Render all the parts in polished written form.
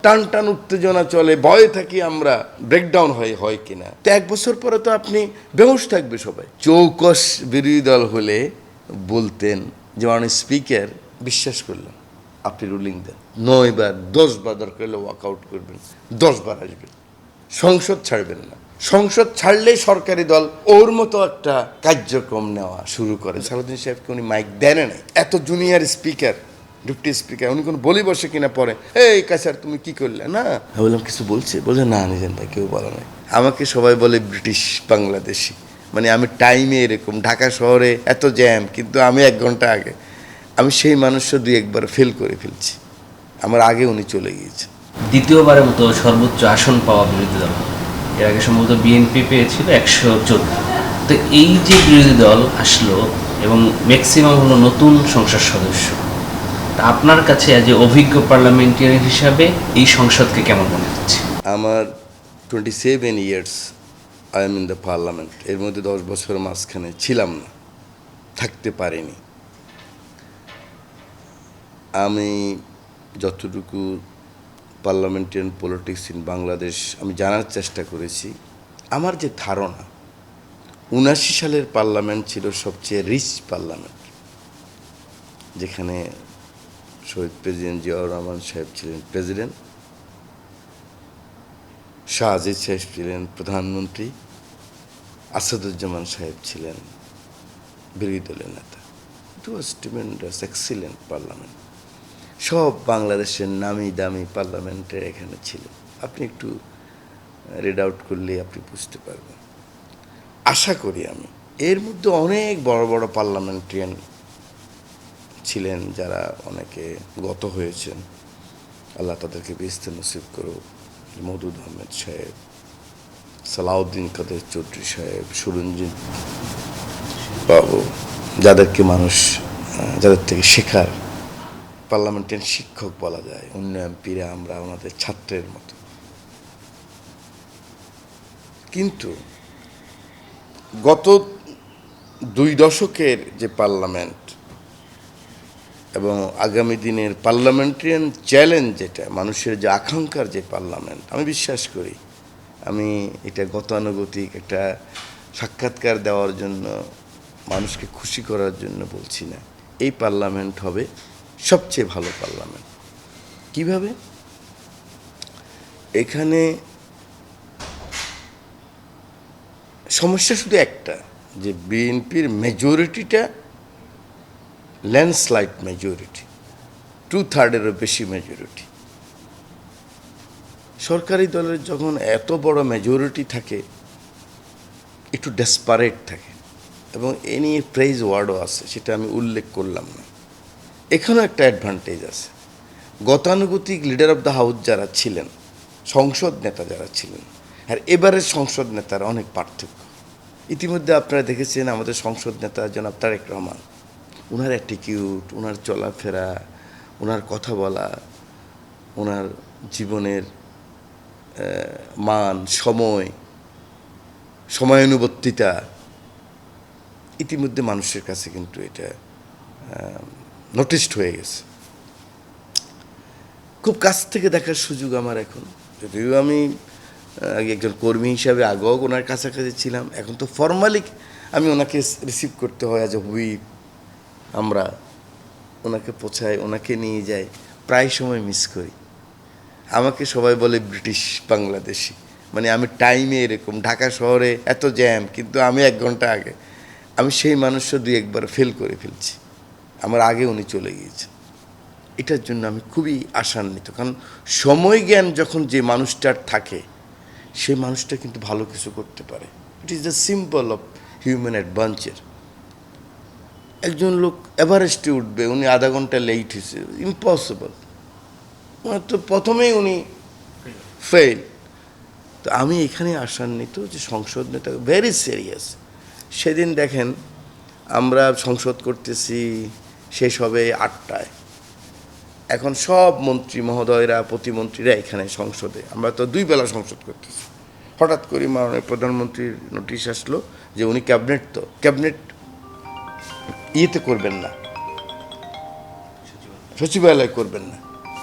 টান টান উত্তেজনা চলে, ভয়ে থাকি আমরা, ব্রেকডাউন হয় কিনা। তো 1 বছর পরে তো আপনি বেহুশ থাকবে সবাই। চৌকস বিরোধী দল হলে বলতেন যে মাননীয় স্পিকার, বিশ্বাস করলাম আপনি রুলিং দেন, 9 বার 10 বার দরকার হলে ওয়াকআউট করবেন, 10 বার আসবেন, সংসদ ছাড়বেন না। সংসদ ছাড়লেই সরকারি দল ওর মতো একটা কার্যক্রম নেওয়া শুরু করে। সালাউদ্দিন সাহেবকে উনি মাইক দেন নাই, এত জুনিয়র স্পিকার, ডেপুটি স্পিকার, উনি কোনো বলি বসে কিনা পরে, এই কাছার তুমি কি করলে না, আমি বললাম কিছু বলছে, বলছে না নিজেন ভাই কেউ বলা নাই। আমাকে সবাই বলে ব্রিটিশ বাংলাদেশি, মানে আমি টাইমে এরকম, ঢাকা শহরে এত জ্যাম কিন্তু আমি 1 ঘন্টা আগে। আমি সেই মানুষও 2 একবার ফেল করে ফেলছি, আমার আগে উনি চলে গিয়েছে। দ্বিতীয়বারের মতো সর্বোচ্চ আসন পাওয়া বিরোধী দল, এর আগে সম্ভবত বিএনপি পেয়েছিল 114। তো এই যে বিরোধী দল আসলো এবং ম্যাক্সিমাম হলো নতুন সংসদ সদস্য, তা আপনার কাছে যে অভিজ্ঞ পার্লামেন্টারিয়ান হিসাবে এই সংসদকে কেমন মনে হচ্ছে? আমার 27 years I am in the parliament, এর মধ্যে 10 বছর মাঝখানে ছিলাম না, থাকতে পারিনি। আমি যতটুকু পার্লামেন্টারিয়ান পলিটিক্স ইন বাংলাদেশ আমি জানার চেষ্টা করেছি, আমার যে ধারণা 79 সালের পার্লামেন্ট ছিল সবচেয়ে রিচ পার্লামেন্ট, যেখানে শহীদ প্রেসিডেন্ট জিয়াউর রহমান সাহেব ছিলেন প্রেসিডেন্ট, শাহ আজিজ সাহেব ছিলেন প্রধানমন্ত্রী, আসাদুজ্জামান সাহেব ছিলেন বিরোধী দলের নেতা। ইট ওয়াজ ট্রিমেন্ডাস এক্সিলেন্ট পার্লামেন্ট। সব বাংলাদেশের নামি দামি পার্লামেন্টের এখানে ছিল, আপনি একটু রিড আউট করলে আপনি বুঝতে পারবেন। আশা করি আমি এর মধ্যে অনেক বড় বড় পার্লামেন্টারিয়ান ছিলেন যারা অনেকে গত হয়েছেন, আল্লাহ তাদেরকে বেহেশত নসিব করুক। মওদুদ আহমেদ সাহেব, সালাউদ্দিন কাদের চৌধুরী সাহেব, সুরঞ্জিত বাবু, যাদেরকে মানুষ যাদের থেকে শেখার, পার্লামেন্টের শিক্ষক বলা যায়, উন্নয়ন পীরে আমরা ওনাদের ছাত্রের মতো। কিন্তু গত 2 দশকের যে পার্লামেন্ট এবং আগামী দিনের পার্লামেন্টারিয়ান চ্যালেঞ্জ, যেটা মানুষের যে আকাঙ্ক্ষার যে পার্লামেন্ট, আমি বিশ্বাস করি, আমি এটা গতানুগতিক একটা সাক্ষাৎকার দেওয়ার জন্য, মানুষকে খুশি করার জন্য বলছি না, এই পার্লামেন্ট হবে সবচেয়ে ভালো পার্লামেন্ট। কিভাবে? এখানে সমস্যা শুধু একটা, যে বিএনপির মেজরিটিটা ল্যান্ডস্লাইড মেজরিটি, 2/3-এরও বেশি মেজরিটি। সরকারি দলের যখন এত বড় মেজরিটি থাকে, একটু ডেসপারেট থাকে, এবং এ নিয়ে প্রেইজ ওয়ার্ডও আছে, সেটা আমি উল্লেখ করলাম না। এখানেও একটা অ্যাডভান্টেজ আছে, গতানুগতিক লিডার অফ দ্য হাউস যারা ছিলেন, সংসদ নেতা যারা ছিলেন, আর এবারের সংসদ নেতারা অনেক পার্থক্য। ইতিমধ্যে আপনারা দেখেছেন আমাদের সংসদ নেতা জনাব তারেক রহমান, ওনার অ্যাটিটিউড, ওনার চলাফেরা, ওনার কথা বলা, ওনার জীবনের মান, সময়ানুবর্তিতা, ইতিমধ্যে মানুষের কাছে কিন্তু এটা নোটিসড হয়ে গেছে। খুব কাছ থেকে দেখার সুযোগ আমার এখন, যদিও আমি আগে একজন কর্মী হিসাবে আগেও ওনার কাছাকাছি ছিলাম, এখন তো ফর্মালি আমি ওনাকে রিসিভ করতে হয় অ্যাজ এ হুইপ। আমরা ওনাকে পৌঁছাই, ওনাকে নিয়ে যাই, প্রায় সময় মিস করি। আমাকে সবাই বলে ব্রিটিশ বাংলাদেশি, মানে আমি টাইমে এরকম, ঢাকা শহরে এত জ্যাম কিন্তু আমি 1 ঘন্টা আগে। আমি সেই মানুষও 2 একবার ফেল করে ফেলছি, আমার আগে উনি চলে গিয়েছেন। এটার জন্য আমি খুবই আশান্বিত, কারণ সময় জ্ঞান যখন যে মানুষটার থাকে, সেই মানুষটা কিন্তু ভালো কিছু করতে পারে। It is the symbol of human adventure. একজন লোক এভারেস্টে উঠবে, উনি আধা ঘন্টা লেট হয়েছে, ইম্পসিবল। তো প্রথমেই উনি ফেল। তো আমি এখানে আশান্বিত যে সংসদ নেতা ভেরি সিরিয়াস। সেদিন দেখেন আমরা সংসদ করতেছি, শেষ হবে 8টায়, এখন সব মন্ত্রী মহোদয়রা, প্রতিমন্ত্রীরা এখানে সংসদে, আমরা তো 2 বেলা সংসদ করতেছি। হঠাৎ করে মাননীয় প্রধানমন্ত্রীর নোটিশ আসলো যে উনি ক্যাবিনেট ইয়েতে করবেন না, সচিবালয় করবেন না।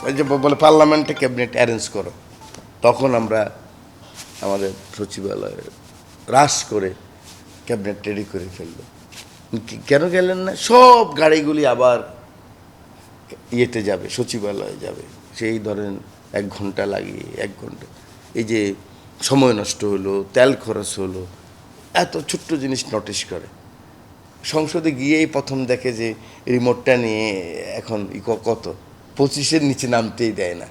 ওই যে বলে পার্লামেন্টে ক্যাবিনেট অ্যারেঞ্জ করো, তখন আমরা আমাদের সচিবালয়ে রাশ করে ক্যাবিনেট রেডি করে ফেললো। কেন গেলেন না? সব গাড়িগুলি আবার ইয়েতে যাবে, সচিবালয়ে যাবে, সেই ধরেন 1 ঘন্টা লাগিয়ে 1 ঘন্টা, এই যে সময় নষ্ট হলো, তেল খরচ হলো, এত ছোট্ট জিনিস নোটিশ করে। সংসদে গিয়েই প্রথম দেখে যে রিমোটটা নিয়ে এখন কত 25-এর নিচে নামতেই দেয় না।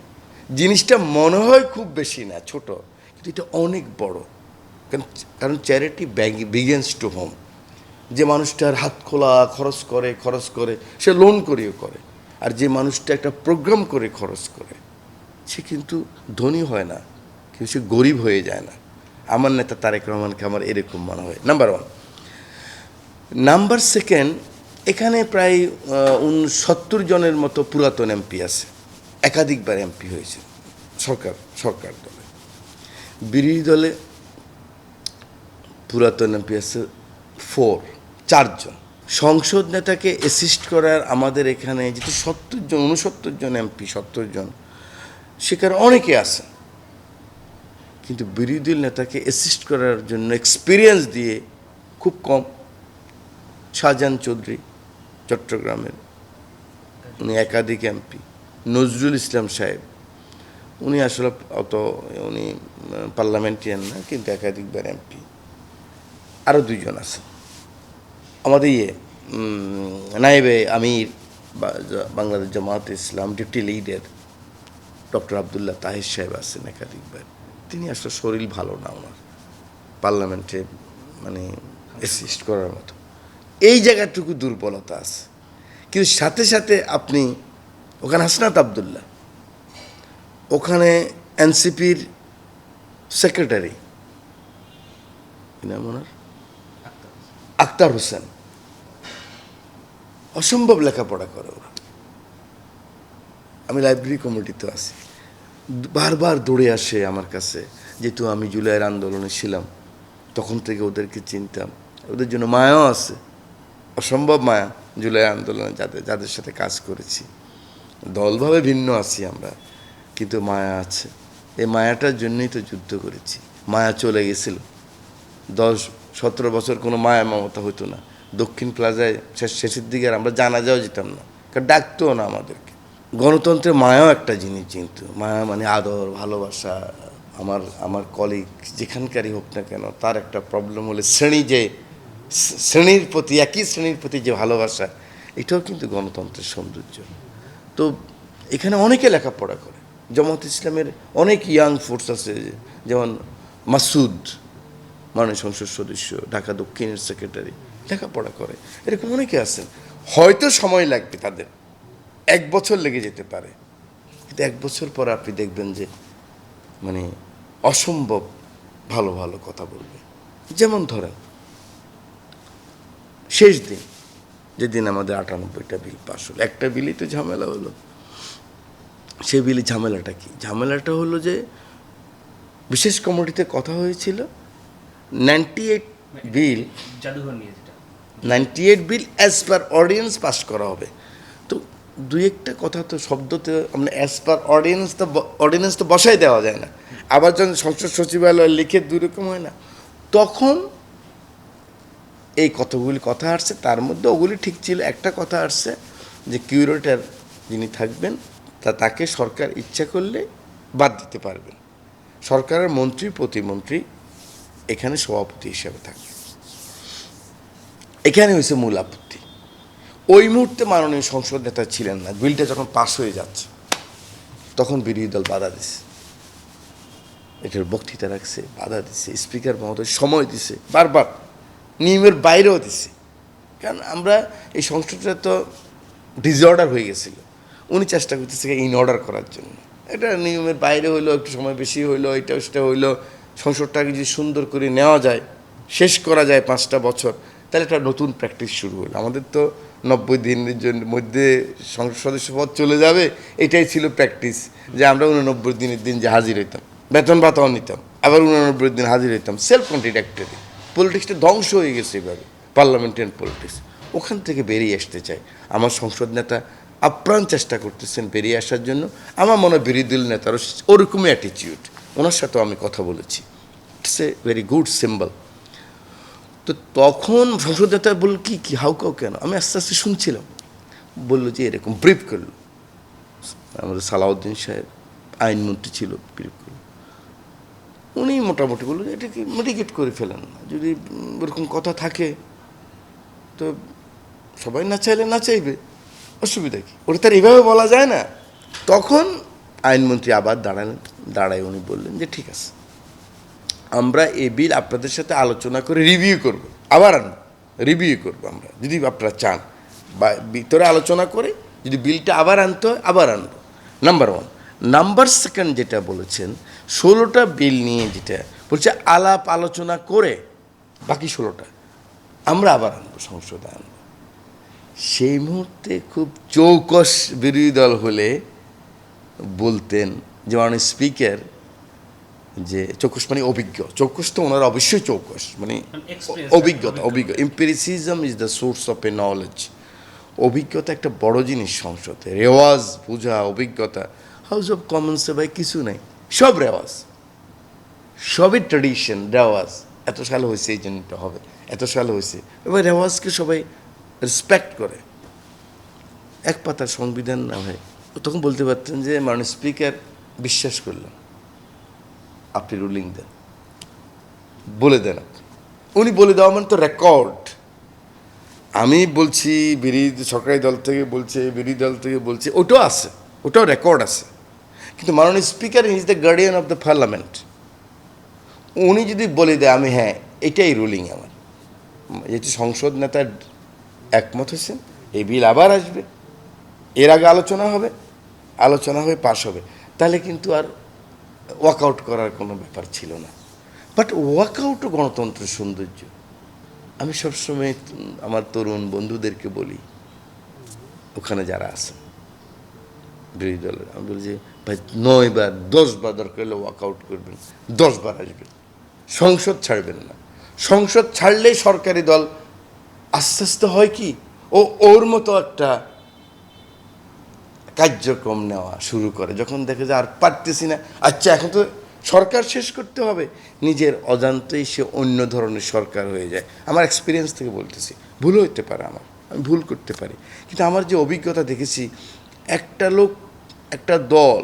জিনিসটা মনে হয় খুব বেশি না, ছোট, কিন্তু এটা অনেক বড়। কারণ চ্যারিটি বিগিনস টু হোম। যে মানুষটার হাত খোলা খরচ করে সে লোন করেও করে, আর যে মানুষটা একটা প্রোগ্রাম করে খরচ করে সে কিন্তু ধনী হয় না, কিন্তু সে গরিব হয়ে যায় না। আমার নেতা তারেক রহমানকে আমার এরকম মনে হয়, নাম্বার 1। নাম্বার 2, এখানে প্রায় 70 জনের মতো পুরাতন এমপি আছে, একাধিকবার এমপি হয়েছে সরকার দলে। বিরোধী দলে পুরাতন এমপি আছে 4 জন। সংসদ নেতাকে অ্যাসিস্ট করার আমাদের এখানে যেহেতু 69 জন এমপি, 70 জন, সেখানে অনেকে আছে, কিন্তু বিরোধী নেতাকে অ্যাসিস্ট করার জন্য এক্সপিরিয়েন্স দিয়ে খুব কম। শাহজাহান চৌধুরী চট্টগ্রামের, উনি একাধিক এমপি। নজরুল ইসলাম সাহেব, উনি আসলে উনি পার্লামেন্টারিয়ান না, কিন্তু একাধিকবার এমপি। আরও 2 জন আছে। আমাদের নায়েবে আমির Bangladesh Jamaat-e Islam deputy leader doctor Abdullah Tahir সাহেব আছেন একাধিকবার। তিনি আসলে শরীর ভালো না ওনার, পার্লামেন্টে মানে অ্যাসিস্ট করার মতো। এই জায়গাটুকু দুর্বলতা আছে। কিন্তু সাথে সাথে আপনি ওখানে হাসনাত আবদুল্লাহ, ওখানে এনসিপির সেক্রেটারি, নাম ওনার আক্তার হোসেন, অসম্ভব লেখাপড়া করে ওরা। আমি লাইব্রেরি কমিটিতে আছি, বারবার দৌড়ে আসে আমার কাছে, যেহেতু আমি জুলাইয়ের আন্দোলনে ছিলাম, তখন থেকে ওদেরকে চিনতাম। ওদের জন্য মায়াও আছে, অসম্ভব মায়া। জুলাই আন্দোলনে যাদের সাথে কাজ করেছি, দলভাবে ভিন্ন আছি আমরা, কিন্তু মায়া আছে। এই মায়াটার জন্যই তো যুদ্ধ করেছি। মায়া চলে গেছিল, 10-17 বছর কোনো মায়া মমতা হতো না। দক্ষিণ প্লাজায় শেষের দিকে আর আমরা জানাজাও যেতাম না, কারণ ডাকতেও না আমাদেরকে। গণতন্ত্রের মায়াও একটা জিনিস, কিন্তু মায়া মানে আদর, ভালোবাসা। আমার কলিগ যেখানকারই হোক না কেন, তার একটা প্রবলেম হলে শ্রেণীর প্রতি, একই শ্রেণীর প্রতি যে ভালোবাসা, এটাও কিন্তু গণতন্ত্রের সৌন্দর্য। তো এখানে অনেকে লেখাপড়া করে। জামাত ইসলামের অনেক ইয়াং ফোর্স আছে, যেমন মাসুদ মাননীয় সংসদ সদস্য, ঢাকা দক্ষিণের সেক্রেটারি, লেখাপড়া করে। এরকম অনেকে আছেন। হয়তো সময় লাগবে তাদের, 1 বছর লেগে যেতে পারে, কিন্তু 1 বছর পর আপনি দেখবেন যে মানে অসম্ভব ভালো ভালো কথা বলবে। যেমন ধরেন শেষ দিন, যেদিন আমাদের 98টা বিল পাস হলো, একটা বিলই তো ঝামেলা হলো। সে বিলি ঝামেলাটা কি? ঝামেলাটা হলো যে বিশেষ কমিটিতে কথা হয়েছিল 98 বিল, জাদুঘর নিয়ে, 98 বিল অ্যাজ পার অর্ডিন্যান্স পাস করা হবে। তো 2-1টা কথা তো শব্দতে আমরা অ্যাজ পার অর্ডিন্যান্স তো বসাই দেওয়া যায় না। আবার যখন সংসদ সচিবালয় লিখে 2 রকম হয় না, তখন এই কতগুলি কথা আসছে। তার মধ্যে ওগুলি ঠিক ছিল, একটা কথা আসছে যে কিউরেটর যিনি থাকবেন তাকে সরকার ইচ্ছা করলে বাদ দিতে পারবেন। সরকারের মন্ত্রী প্রতিমন্ত্রী এখানে সভাপতি হিসাবে থাকবে। এখানে হয়েছে মূল আপত্তি। ওই মুহূর্তে মাননীয় সংসদ নেতা ছিলেন না। বিলটা যখন পাস হয়ে যাচ্ছে, তখন বিরোধী দল বাধা দিছে, এটার বক্তৃতা রাখছে, বাধা দিছে, স্পিকার মহোদয় সময় দিছে, বারবার নিয়মের বাইরেও দিছে। কারণ আমরা এই সংসদটা তো ডিসঅর্ডার হয়ে গেছিল, উনি চেষ্টা করতেছে ইন অর্ডার করার জন্য। এটা নিয়মের বাইরে হইলো, একটু সময় বেশি হইলো, এটা সেটা হইলো। সংসদটাকে যদি সুন্দর করে নেওয়া যায়, শেষ করা যায় 5টা বছর, তাহলে একটা নতুন প্র্যাকটিস শুরু হলো। আমাদের তো 90 দিনের জন্য মধ্যে সংসদ সদস্য পদ চলে যাবে, এটাই ছিল প্র্যাকটিস, যে আমরা 89 দিনের দিন যে হাজির হইতাম, বেতন ভাতাও নিতাম, আবার 89 দিন হাজির হইতাম। সেলফ কন্ট্রাডিক্টরি পলিটিক্সটা ধ্বংস হয়ে গেছে এভাবে, পার্লামেন্টারিয়ান পলিটিক্স। ওখান থেকে বেরিয়ে আসতে চাই। আমার সংসদ নেতা আপ্রাণ চেষ্টা করতেছেন বেরিয়ে আসার জন্য। আমার মনে হয় বিরোধী দল নেতারও ওরকমই অ্যাটিটিউড। ওনার সাথেও আমি কথা বলেছি, it's a very good symbol. তো তখন সংসদ নেতা বলল কি হাউকাউ কেন? আমি আস্তে আস্তে শুনছিলাম। বললো যে এরকম ব্রিফ করলো, আমাদের সালাউদ্দিন সাহেব আইনমন্ত্রী ছিল, ব্রিফ করলো। উনি মোটামুটি বললো যে এটাকে মিটিগেট করে ফেলেন না, যদি ওরকম কথা থাকে তো সবাই না চাইলে না চাইবে, অসুবিধা কি, ওটা তার এইভাবে বলা যায় না। তখন আইনমন্ত্রী আবার দাঁড়ায় উনি বললেন যে ঠিক আছে, আমরা এই বিল আপনাদের সাথে আলোচনা করে রিভিউ করব, আবার আনবো, রিভিউ করবো আমরা, যদি আপনারা চান, বা ভিতরে আলোচনা করে যদি বিলটা আবার আনতে হয় আবার আনবো, নাম্বার ওয়ান। নাম্বার সেকেন্ড যেটা বলেছেন, 16টা বিল নিয়ে যেটা বলছে আলাপ আলোচনা করে বাকি 16টা আমরা আবার আনবো, সংসদে আনবো। সেই মুহূর্তে খুব চৌকস বিরোধী দল হলে বলতেন যে মাননীয় স্পিকার, যে চৌকস মানে অভিজ্ঞ, চৌকস তো ওনারা অবশ্যই চৌকস, মানে অভিজ্ঞতা, empiricism is the source of a knowledge. অভিজ্ঞতা একটা বড় জিনিস সংসদে, রেওয়াজ বোঝা, অভিজ্ঞতা। হাউস অফ কমন্সে ভাই কিছু নাই, সব রেওয়াজ, সবই ট্র্যাডিশন, রেওয়াজ। এত সালে হয়েছে এই জন্যটা হবে, এত সালে হয়েছে, এবার রেওয়াজকে সবাই রেসপেক্ট করে। এক পাতার সংবিধান না হয় তখন বলতে পারতেন যে মাননীয় স্পিকার বিশ্বাস করলাম, আপনি রুলিং দেন, বলে দেন আপনি। উনি বলে দেওয়া মানে তো রেকর্ড। আমি বলছি সরকারি দল থেকে বলছে, বিরোধী দল থেকে বলছে, ওটাও আছে, ওটাও রেকর্ড আছে। কিন্তু মাননীয় speaker is the guardian of the parliament. উনি যদি বলে দেয় আমি হ্যাঁ এটাই রুলিং আমার, যেহেতু সংসদ নেতা একমত হয়েছেন, এই বিল আবার আসবে, এর আগে আলোচনা হবে, আলোচনা হয়ে পাশ হবে, তাহলে কিন্তু আর ওয়াকআউট করার কোনো ব্যাপার ছিল না। বাট ওয়াকআউটও গণতন্ত্রের সৌন্দর্য। আমি সবসময় আমার তরুণ বন্ধুদেরকে বলি, ওখানে যারা আছেন বিরোধী দলের, আমি বলি যে ভাই 9 বার 10 বার দরকার হলে ওয়াকআউট করবেন, 10 বার আসবেন, সংসদ ছাড়বেন না। সংসদ ছাড়লেই সরকারি দল আস্তে আস্তে হয় কি, ওর মতো একটা কার্যক্রম নেওয়া শুরু করে, যখন দেখে যে আর পারতেছি না, আচ্ছা এখন তো সরকার শেষ করতে হবে, নিজের অজান্তেই সে অন্য ধরনের সরকার হয়ে যায়। আমার এক্সপিরিয়েন্স থেকে বলতেছি, ভুল হইতে পারে, আমি ভুল করতে পারি, কিন্তু আমার যে অভিজ্ঞতা দেখেছি, একটা লোক, একটা দল,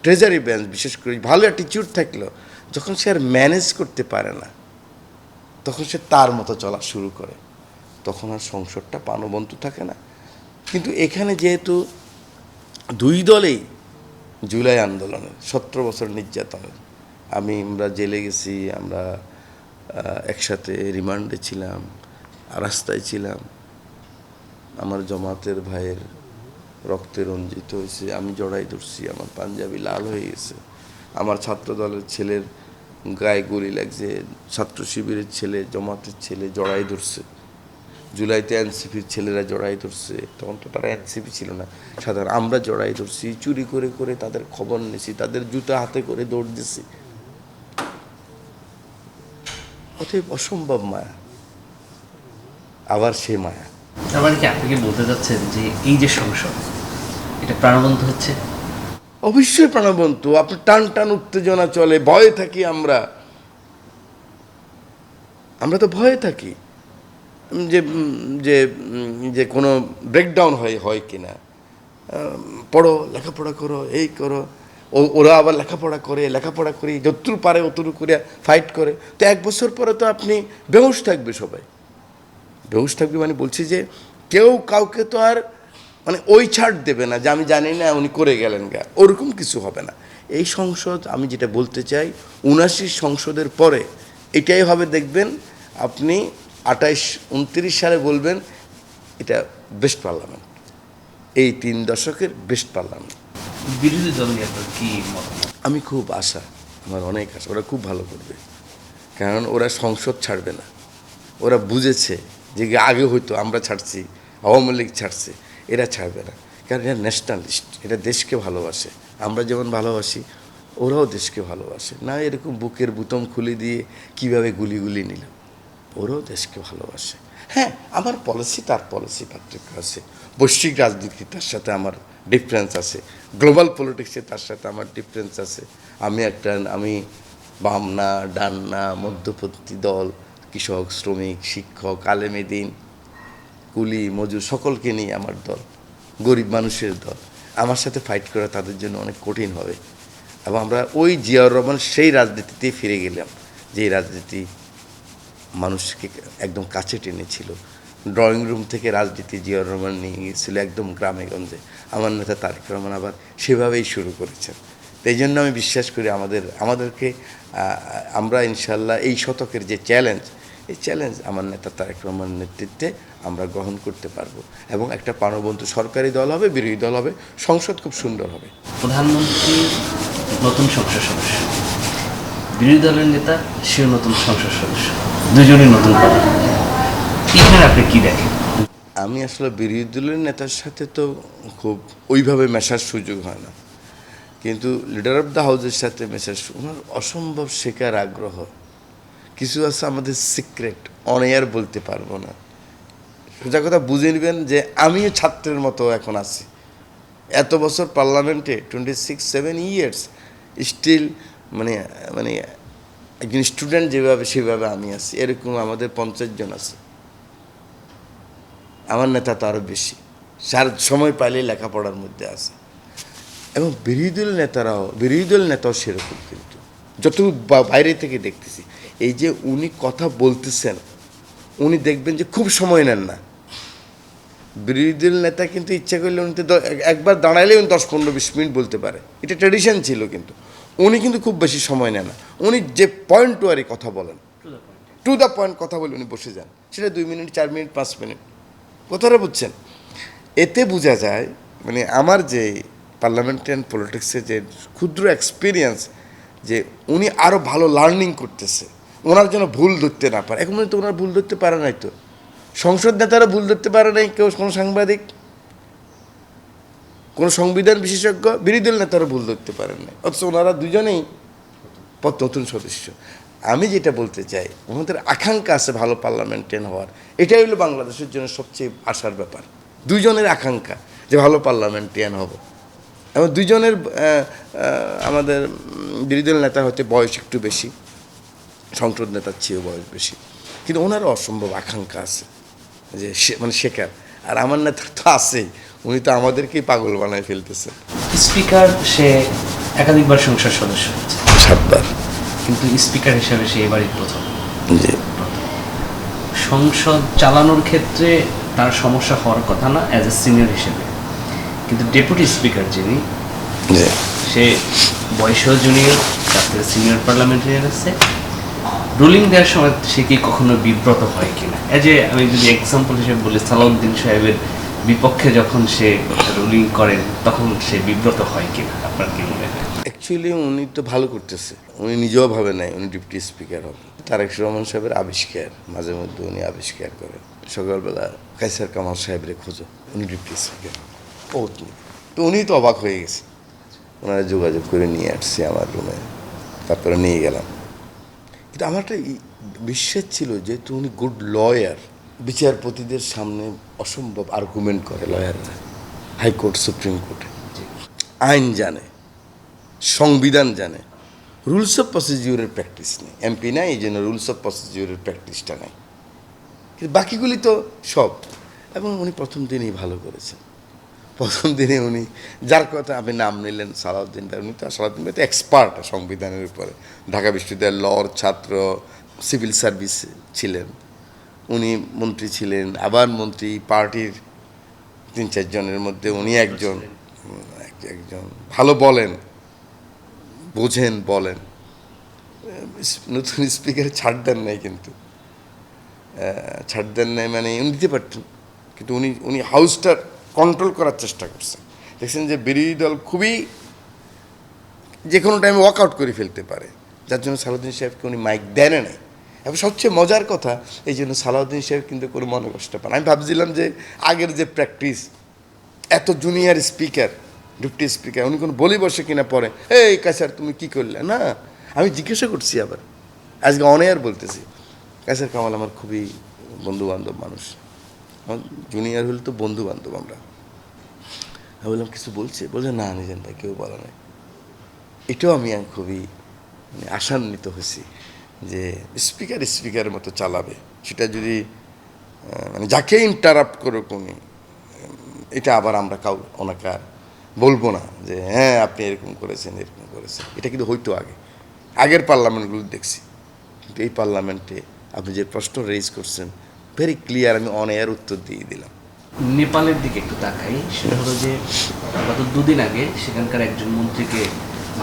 ট্রেজারি বেঞ্চ বিশেষ করে ভালো অ্যাটিটিউড থাকলেও যখন সে আর ম্যানেজ করতে পারে না, তখন সে তার মতো চলা শুরু করে, তখন আর সংসদটা প্রাণবন্ত থাকে না। কিন্তু এখানে যেহেতু দুই দলেই জুলাই আন্দোলনের 17 বছর নির্যাতনের, আমরা জেলে গেছি, আমরা একসাথে রিমান্ডে ছিলাম, রাস্তায় ছিলাম, আমার জামাতের ভাইয়ের রক্তে রঞ্জিত হয়েছে, আমি জড়াই ধরছি, আমার পাঞ্জাবি লাল হয়ে গেছে, আমার ছাত্র দলের ছেলের গায়ে গুলি লাগছে, ছাত্র শিবিরের ছেলে, জামাতের ছেলে জড়াই ধরছে, জুলাইতে এনসিপির ছেলেরা জড়াই ধরছে, তখন তো তারা এনসিপি ছিল না, সাধারণ আমরা জড়াই ধরছি, চুরি করে করে তাদের খবর নিয়েছি, তাদের জুতা হাতে করে দৌড় দিছি। অতএব অসম্ভব মায়া, আবার সে মায়া। তার কি আপনি কি বলতে চাচ্ছেন যে এই যে সংসদ, এটা প্রাণবন্ত হচ্ছে? অবশ্যই প্রাণবন্ত। আপনার টান টান উত্তেজনা চলে, ভয়ে থাকি আমরা তো ভয়ে থাকি যে যে যে কোনো ব্রেকডাউন হয় কিনা। পড়ো, লেখাপড়া করো, এই করো, ওরা আবার লেখাপড়া করি যতটুকু পারে অতটুকু করে ফাইট করে। তো 1 বছর পরে তো আপনি বেহুশ থাকবে, সবাই বেহুশ থাকবে, মানে বলছি যে কেউ কাউকে তো আর মানে ওই ছাড় দেবে না যে আমি জানি না উনি করে গেলেন গা, ওরকম কিছু হবে না। এই সংসদ, আমি যেটা বলতে চাই, 79 সংসদের পরে এটাই হবে, দেখবেন আপনি 28-29 সালে বলবেন এটা বেস্ট পার্লামেন্ট, এই 3 দশকের বেস্ট পার্লামেন্ট। বিরোধী দল নিয়ে আপনার কি মতামত? আমি খুব আশা, আমার অনেক আশা, ওরা খুব ভালো করবে, কারণ ওরা সংসদ ছাড়বে না। ওরা বুঝেছে যে আগে হয়তো আমরা ছাড়ছি, আওয়ামী লীগ ছাড়ছে, এরা ছাড়বে না, কারণ এরা ন্যাশনালিস্ট, এটা দেশকে ভালোবাসে, আমরা যেমন ভালোবাসি ওরাও দেশকে ভালোবাসে না। এরকম বুকের বুতম খুলে দিয়ে কিভাবে গুলি নিল, ওরাও দেশকে ভালোবাসে। হ্যাঁ, আমার পলিসি তার পলিসি পার্থক্য আছে, বৈশ্বিক রাজনীতি তার সাথে আমার ডিফারেন্স আছে, গ্লোবাল পলিটিক্সে তার সাথে আমার ডিফারেন্স আছে। আমি বাম না, ডান না, মধ্যপন্থী দল, কৃষক, শ্রমিক, শিক্ষক, আলেমে দ্বীন, কুলি, মজুর সকলকে নিয়ে আমার দল, গরিব মানুষের দল। আমার সাথে ফাইট করা তাদের জন্য অনেক কঠিন হবে। এবং আমরা ওই জিয়াউর রহমান সেই রাজনীতিতেই ফিরে গেলাম, যে রাজনীতি মানুষকে একদম কাছে টেনেছিল। ড্রয়িং রুম থেকে রাজনীতি জিয়াউর রহমান নিয়ে গিয়েছিল একদম গ্রামে গঞ্জে। আমার নেতা তারেক রহমান আবার সেভাবেই শুরু করেছেন। তো এই জন্য আমি বিশ্বাস করি আমাদেরকে আমরা ইনশাল্লাহ এই শতকের যে চ্যালেঞ্জ, এই চ্যালেঞ্জ আমার নেতা তারেক রহমানের নেতৃত্বে আমরা গ্রহণ করতে পারবো। এবং একটা প্রাণবন্ত সরকারি দল হবে, বিরোধী দল হবে, সংসদ খুব সুন্দর হবে। প্রধানমন্ত্রী নতুন সংসদ সদস্য, বিরোধী দলের নেতা সেও নতুন সংসদ সদস্য, দুজনই নতুন প্রধানমন্ত্রী। এখানে আপনি কি দেখেন? আমি আসলে বিরোধী দলের নেতার সাথে তো খুব ওইভাবে মেশার সুযোগ হয় না, কিন্তু লিডার অফ দ্য হাউসের সাথে মেশার ওনার অসম্ভব শেখার আগ্রহ। কিছু আছে আমাদের সিক্রেট, অন এয়ার বলতে পারবো না। সোজা কথা বুঝে নেবেন যে আমিও ছাত্রের মতো এখন আছি। এত বছর পার্লামেন্টে 26-7 ইয়ার্স স্টিল মানে মানে একজন স্টুডেন্ট যেভাবে সেভাবে আমি আছি। এরকম আমাদের 50 জন আছে। আমার নেতা তো আরও বেশি, সার সময় পাইলেই লেখাপড়ার মধ্যে আছে। এবং বিরোধী দল নেতাও সেরকম। কিন্তু যত বাইরে থেকে দেখতেছি, এই যে উনি কথা বলতেছেন, উনি দেখবেন যে খুব সময় নেন না। বিরোধী দল নেতা কিন্তু ইচ্ছা করলে উনি তো একবার দাঁড়াইলে উনি 10-15-20 মিনিট বলতে পারে, এটা ট্র্যাডিশন ছিল। কিন্তু উনি কিন্তু খুব বেশি সময় নেন না। উনি যে পয়েন্ট টু আরে কথা বলেন, টু দ্য পয়েন্ট কথা বলে উনি বসে যান, সেটা 2 মিনিট, 4 মিনিট, 5 মিনিট। কথাটা বুঝছেন? এতে বোঝা যায় মানে আমার যে পার্লামেন্টারিয়ান পলিটিক্সের যে ক্ষুদ্র এক্সপিরিয়েন্স, যে উনি আরও ভালো লার্নিং করতেছে, ওনার জন্য ভুল ধরতে না পারে। এখন তো ওনার ভুল ধরতে পারে নাই, তো সংসদ নেতারা ভুল ধরতে পারে নাই, কেউ কোনো সাংবাদিক, কোনো সংবিধান বিশেষজ্ঞ, বিরোধী দল নেতারা ভুল ধরতে পারেন নাই, অথচ ওনারা দুজনেই নতুন সদস্য। আমি যেটা বলতে চাই, ওনাদের আকাঙ্ক্ষা আছে ভালো পার্লামেন্টারিয়ান হওয়ার। এটাই হলো বাংলাদেশের জন্য সবচেয়ে আশার ব্যাপার। দুজনের আকাঙ্ক্ষা যে ভালো পার্লামেন্টারিয়ান হব। এবং দুজনের আমাদের বিরোধী দল নেতা হতে বয়স একটু বেশি, সংসদ নেতার চেয়েও বয়স বেশি, কিন্তু ওনারও অসম্ভব আকাঙ্ক্ষা আছে যে মানে শেখার। আর আমার নেতা তো আছেই, উনি তো আমাদেরকেই পাগল বানায় ফেলতেছেন। স্পিকার সে একাধিকবার সংসদ সদস্য হয়েছে, 7 বার, কিন্তু স্পিকার হিসেবে সে এবারই প্রথম। জি। সংসদ চালানোর ক্ষেত্রে তার সমস্যা হওয়ার কথা না অ্যাজ এ সিনিয়র হিসেবে, কিন্তু ডেপুটি স্পিকার যিনি, সে বয়সেও জুনিয়র, তার থেকে সিনিয়র পার্লামেন্টারিয়ান আছে। রুলিং দেওয়ার সময় সে কি কখনো বিব্রত হয় কিনা? আমি যদি এক্সাম্পল হিসেবে বলি, সালাউদ্দিন সাহেবের বিপক্ষে যখন সে রুলিং করেন তখন সে বিব্রত হয় কিনা, আপনার কি মনে হয়? অ্যাকচুয়ালি উনি তো ভালো করতেছে, উনি নিজেও ভাবে নাই উনি ডিপটি স্পিকার হবে। তারেক রহমান সাহেবের আবিষ্কার, মাঝে মধ্যে উনি আবিষ্কার করেন। সকালবেলা কায়সার কামাল সাহেবরে খোঁজো, উনি ডিপটি স্পিকার। তো উনি তো অবাক হয়ে গেছে। ওনারা যোগাযোগ করে নিয়ে আসছে আমার রুমে, তারপরে নিয়ে গেলাম। কিন্তু আমার একটা বিশ্বাস ছিল, যেহেতু উনি গুড লয়ার, বিচারপতিদের সামনে অসম্ভব আর্গুমেন্ট করে লয়াররা, হাইকোর্ট, সুপ্রিম কোর্টে আইন জানে, সংবিধান জানে, রুলস অফ প্রসিডিউরের প্র্যাকটিস নেই। এমপি নাই, এই জন্য রুলস অফ প্রসিডিউরের প্র্যাকটিসটা নেই, কিন্তু বাকিগুলি তো সব। এবং উনি প্রথম দিনই ভালো করেছেন। প্রথম দিনে উনি, যার কথা আপনি নাম নিলেন সালাউদ্দিন ভাই, উনি তো সালাউদ্দিন ভাই তো এক্সপার্ট সংবিধানের উপরে, ঢাকা বিশ্ববিদ্যালয়ের লর ছাত্র, সিভিল সার্ভিস ছিলেন, উনি মন্ত্রী ছিলেন, আবার মন্ত্রী, পার্টির 3-4 জনের মধ্যে উনি একজন ভালো বলেন, বোঝেন, বলেন। নতুন স্পিকার ছাড় দেন নাই, কিন্তু ছাড় দেন নাই মানে উনি দিতে পারতেন, কিন্তু উনি হাউসটা কন্ট্রোল করার চেষ্টা করছেন। দেখছেন যে বিরোধী দল খুবই যে কোনো টাইমে ওয়াকআউট করে ফেলতে পারে, যার জন্য সালাউদ্দিন সাহেবকে উনি মাইক দেন নাই। এবং সবচেয়ে মজার কথা, এই জন্য সালাউদ্দিন সাহেব কিন্তু কোনো মনে কষ্ট পান। আমি ভাবছিলাম যে আগের যে প্র্যাকটিস, এত জুনিয়র স্পিকার, ডিপটি স্পিকার, উনি কোনো বলি বসে কিনা পরে, এই কায়সার তুমি কী করলে না, আমি জিজ্ঞাসা করছি আবার, আজকে অন এয়ার বলতেছি, কায়সার কামাল আমার খুবই বন্ধুবান্ধব মানুষ, আমার জুনিয়র হলে তো বন্ধু বান্ধব আমরা। আমি বললাম কিছু বলছে, বলছে না নিজাম ভাই কেউ বলা নাই। এটাও আমি খুবই মানে আশান্বিত হয়েছি যে স্পিকারের মতো চালাবে, সেটা যদি মানে যাকে ইন্টারাপ্ট করুক উনি, এটা আবার আমরা ওনাকে আর বলবো না যে হ্যাঁ আপনি এরকম করেছেন এটা কিন্তু হইতো আগের পার্লামেন্টগুলো দেখছি, কিন্তু এই পার্লামেন্টে আপনি যে প্রশ্ন রেজ করছেন ভেরি ক্লিয়ার, আমি অন এয়ার উত্তর দিয়ে দিলাম। নেপালের দিকে একটু তাকাই, সেটা হলো যে গত 2 দিন আগে সেখানকার একজন মন্ত্রীকে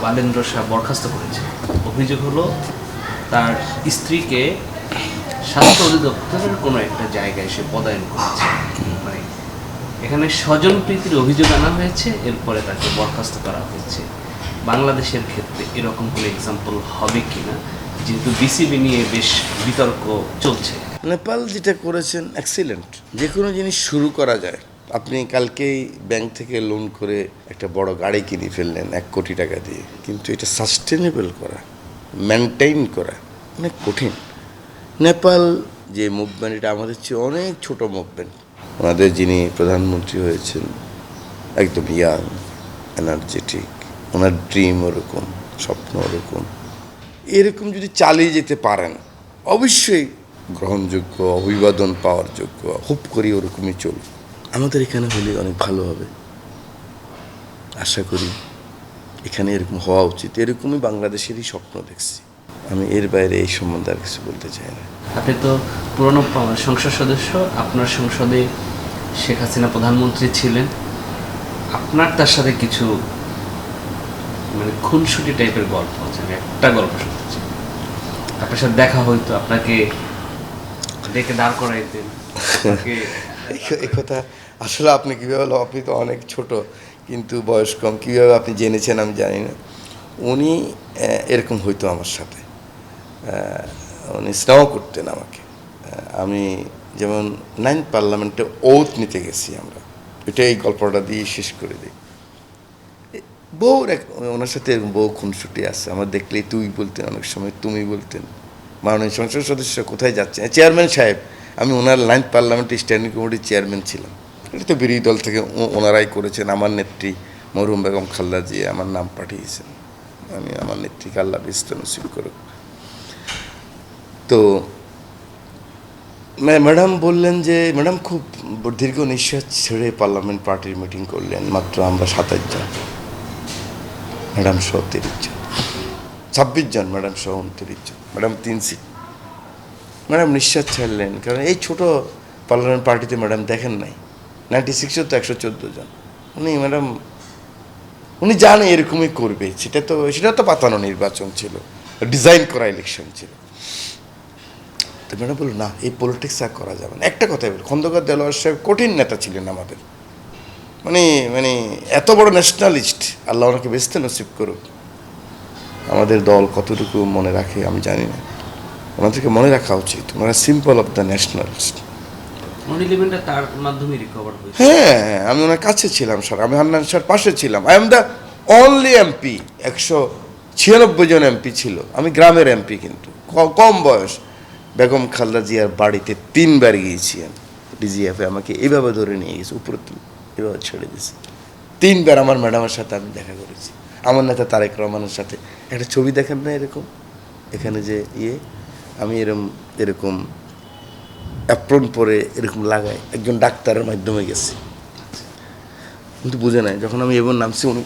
বালেন্দ্র শাহ বরখাস্ত করেছে। অভিযোগ হলো তার স্ত্রীকে স্বাস্থ্য অধিদপ্তরের কোনো একটা জায়গায় সে পদায়ন করেছে। মানে এখানে স্বজনপ্রীতির অভিযোগ আনা হয়েছে, এরপরে তাকে বরখাস্ত করা হয়েছে। বাংলাদেশের ক্ষেত্রে এরকম কোনো এক্সাম্পল হবে কিনা, যেহেতু বিসিবি নিয়ে বেশ বিতর্ক চলছে। নেপাল যেটা করেছেন এক্সিলেন্ট, যে কোনো জিনিস শুরু করা যায়। আপনি কালকেই ব্যাংক থেকে লোন করে একটা বড় গাড়ি কিনে ফেললেন 1 কোটি টাকা দিয়ে, কিন্তু এটা সাস্টেনেবল করা, মেনটেইন করা অনেক কঠিন। নেপাল যে মুভমেন্ট, এটা আমাদের চেয়ে অনেক ছোট মুভমেন্ট। ওনাদের যিনি প্রধানমন্ত্রী হয়েছেন একদম ইয়াং, এনার্জেটিক, ওনার ড্রিম ওরকম, স্বপ্ন ওরকম। এরকম যদি চালিয়ে যেতে পারেন অবশ্যই গ্রহণযোগ্য, অভিবাদন পাওয়ার যোগ্য। হুপ করি ওরকমই চলুক। আমাদের এখানে হলে অনেক ভালো হবে, আশা করি এখানে এরকম হওয়া উচিত। এরকমই বাংলাদেশেরই স্বপ্ন দেখছি আমি, এর বাইরে এই সম্বন্ধে আর কিছু বলতে চাই না। আপনি তো পুরনো সংসদ সদস্য, আপনার সংসদে শেখ হাসিনা প্রধানমন্ত্রী ছিলেন, আপনার তার সাথে কিছু মানে খুনসুটি টাইপের গল্প আছে। আমি একটা গল্প শুনতে চাই। আপনার সাথে দেখা হইতো, আপনাকে ডেকে দাঁড় করাইতেন, এই কথা আসলে আপনি কীভাবে, আপনি তো অনেক ছোট কিন্তু বয়স কম, কীভাবে আপনি জেনেছেন আমি জানি না। উনি এরকম হইতো আমার সাথে, উনি স্নেহ করতেন আমাকে। আমি যেমন 9th পার্লামেন্টে ওথ নিতে গেছি আমরা, এটা এই গল্পটা দিয়ে শেষ করে দিই। ওনার সাথে এরকম বউ খুনসুটি আছে, আমার দেখলেই তুই বলতেন, অনেক সময় তুমি বলতেন। মাননীয় সংসদ সদস্য কোথায় যাচ্ছেন, চেয়ারম্যান সাহেব, আমি ওনার 9th পার্লামেন্টে স্ট্যান্ডিং কমিটির চেয়ারম্যান ছিলাম। এটা তো বিরোধী দল থেকে ওনারাই করেছেন। আমার নেত্রী মরহুম বেগম খালেদা জিয়া আমার নাম পাঠিয়েছেন, আমি আমার নেত্রীকে আল্লাহ বিস্ত নসিব করুক। তো ম্যাডাম বললেন যে, ম্যাডাম খুব দীর্ঘ নিঃশ্বাস ছেড়ে পার্লামেন্ট পার্টির মিটিং করলেন, মাত্র আমরা 27 জন, ম্যাডাম সহ 30 জন, 26 জন ম্যাডাম সহ 29 জন, ম্যাডাম 3 সিট। ম্যাডাম নিঃশ্বাস ছাড়লেন, কারণ এই ছোট পার্লামেন্ট পার্টিতে ম্যাডাম দেখেন নাই। 96 তো 114 জন। উনি জানে এরকমই করবে, সেটা তো পাতানো নির্বাচন ছিল, ডিজাইন করা ইলেকশন ছিল। তো ম্যাডাম বলল না, এই পলিটিক্স আর করা যাবে না। একটা কথাই বল, খন্দকার দেলোয়ার সাহেব কঠিন নেতা ছিলেন আমাদের, মানে এত বড় ন্যাশনালিস্ট, আল্লাহ ওনাকে বেস্তে নসিব করুক। আমাদের দল কতটুকু মনে রাখে আমি জানি না, ওনাদেরকে মনে রাখা উচিত। ওনারা সিম্পল অফ দ্য ন্যাশনালিস্ট। তার মাধ্যমে রিকভার হয়েছে। হ্যাঁ, আমি ওনার কাছে ছিলাম স্যার, আমি হান্নান স্যার পাশে ছিলাম। I am the only MP, 196 জন এমপি ছিল, আমি গ্রামের এমপি, কিন্তু কম বয়স। বেগম খালেদা জিয়ার বাড়িতে 3 বার গিয়েছি আমি, ডিজিএফে আমাকে এইভাবে ধরে নিয়ে গেছে, উপরে এভাবে ছেড়ে দিয়েছে। 3 বার আমার ম্যাডামের সাথে আমি দেখা করেছি। আমার নেতা তারেক রহমানের সাথে একটা ছবি দেখেন না এরকম, এখানে যে আমি এরকম অ্যাপ্রন পরে এরকম লাগাই, একজন ডাক্তারের মাধ্যমে গেছি, কিন্তু বুঝে নাই। যখন আমি এবার নামছি, উনি